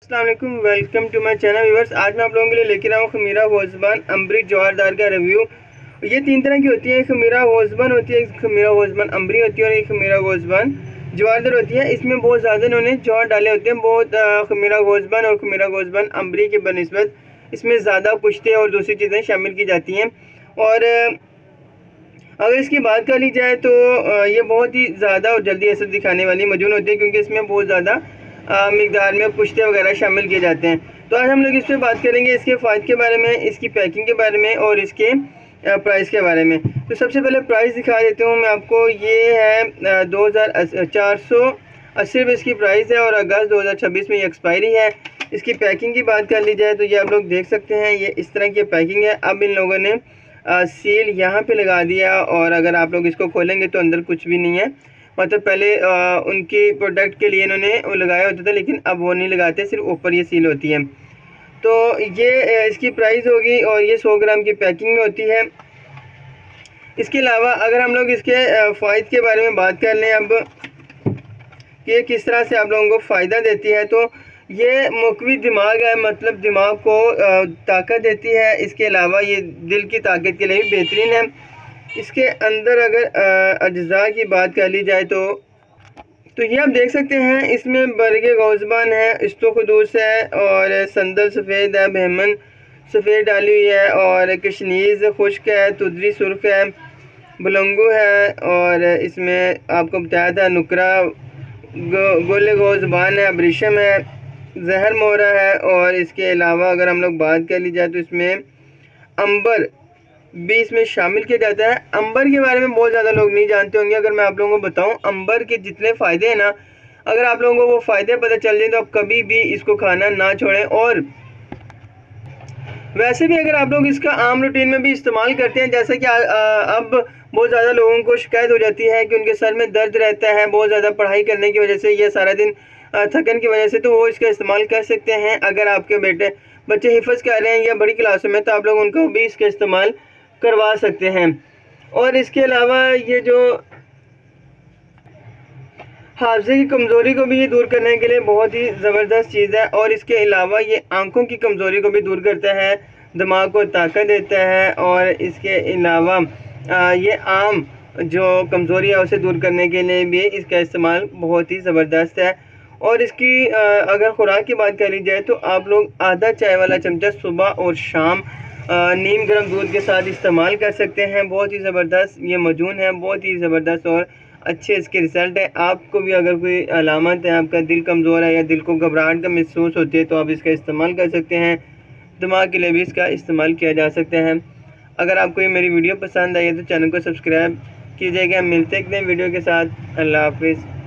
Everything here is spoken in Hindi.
अस्सलाम वालेकुम, welcome to my channel viewers. आज मैं आप लोगों के लिए लेकर आया हूँ खमीरा होज़बान अम्बरी जवारदार का रिव्यू। ये तीन तरह की होती है, एक खमीरा होज़बान होती है, एक खमीरा होज़बान अम्बरी होती है और एक खमीरा होज़बान जवारदार होती है। इसमें बहुत ज़्यादा इन्होंने जवार डाले होते हैं, बहुत खमीरा होज़बान और खमीरा होज़बान अम्बरी के बनस्बत इसमें ज़्यादा पुश्ते और दूसरी चीज़ें शामिल की जाती हैं। और अगर इसकी बात कर ली जाए तो ये बहुत ही ज़्यादा और जल्दी असर दिखाने वाली मजून होती है, क्योंकि इसमें बहुत ज़्यादा मिकदार में पुश्ते वगैरह शामिल किए जाते हैं। तो आज हम लोग इस पर बात करेंगे, इसके फ़ायदे के बारे में, इसकी पैकिंग के बारे में और इसके प्राइस के बारे में। तो सबसे पहले प्राइस दिखा देता हूँ मैं आपको। ये है 2480 रुपये इसकी प्राइस है और अगस्त 2026 में ये एक्सपायरी है। इसकी पैकिंग की बात कर ली जाए तो ये आप लोग देख सकते हैं, ये इस तरह की पैकिंग है। अब इन लोगों ने सील यहाँ पे लगा दिया और अगर आप लोग इसको खोलेंगे तो अंदर कुछ भी नहीं है। मतलब पहले उनकी प्रोडक्ट के लिए इन्होंने वो लगाया होता था, लेकिन अब वो नहीं लगाते, सिर्फ ऊपर ये सील होती है। तो ये इसकी प्राइस होगी और ये 100 ग्राम की पैकिंग में होती है। इसके अलावा अगर हम लोग इसके फ़ायदे के बारे में बात कर लें अब कि ये किस तरह से आप लोगों को फ़ायदा देती है, तो ये मुकवी दिमाग है, मतलब दिमाग को ताकत देती है। इसके अलावा ये दिल की ताकत के लिए भी बेहतरीन है। इसके अंदर अगर अज्जा की बात कर ली जाए तो ये आप देख सकते हैं, इसमें बरगे गौज़बान है, इस्तोखदूस है और संदल सफ़ेद है, बहमन सफ़ेद डाली हुई है और कशनीज़ खुश्क है, तुदरी सुर्ख है, बुलंगू है और इसमें आपको बताया था नुकरा गोले गौज़बान है, अबरिशम है, जहर मोहरा है। और इसके अलावा अगर हम लोग बात कर ली जाए तो इसमें अंबर भी इसमें शामिल किया जाता है। अंबर के बारे में बहुत ज़्यादा लोग नहीं जानते होंगे। अगर मैं आप लोगों को बताऊं अंबर के जितने फ़ायदे हैं ना, अगर आप लोगों को वो फ़ायदे पता चल जाए तो आप कभी भी इसको खाना ना छोड़ें। और वैसे भी अगर आप लोग इसका आम रूटीन में भी इस्तेमाल करते हैं, जैसे कि अब बहुत ज़्यादा लोगों को शिकायत हो जाती है कि उनके सर में दर्द रहता है बहुत ज़्यादा पढ़ाई करने की वजह से या सारा दिन थकन की वजह से, तो वो इसका इस्तेमाल कर सकते हैं। अगर आपके बच्चे हिफ़्ज़ कर रहे हैं या बड़ी क्लासों में, तो आप लोग उनको भी इसका इस्तेमाल करवा सकते हैं। और इसके अलावा ये जो हाफ़्ज़े की कमज़ोरी को भी ये दूर करने के लिए बहुत ही ज़बरदस्त चीज़ है। और इसके अलावा ये आँखों की कमज़ोरी को भी दूर करता है, दिमाग को ताकत देता है। और इसके अलावा ये आम जो कमज़ोरी है उसे दूर करने के लिए भी इसका इस्तेमाल बहुत ही ज़बरदस्त है। और इसकी अगर ख़ुराक की बात करी जाए तो आप लोग आधा चाय वाला चमचा सुबह और शाम नीम गर्म दूध के साथ इस्तेमाल कर सकते हैं। बहुत ही ज़बरदस्त ये मजून है, बहुत ही ज़बरदस्त और अच्छे इसके रिज़ल्ट है। आपको भी अगर कोई अलामत है, आपका दिल कमज़ोर है या दिल को घबराहट का महसूस होती है, तो आप इसका इस्तेमाल कर सकते हैं। दिमाग के लिए भी इसका इस्तेमाल किया जा सकता है। अगर आपको ये मेरी वीडियो पसंद आई है तो चैनल को सब्सक्राइब कीजिएगा। मिलते हैं एक नई वीडियो के साथ। अल्लाह हाफ़िज़।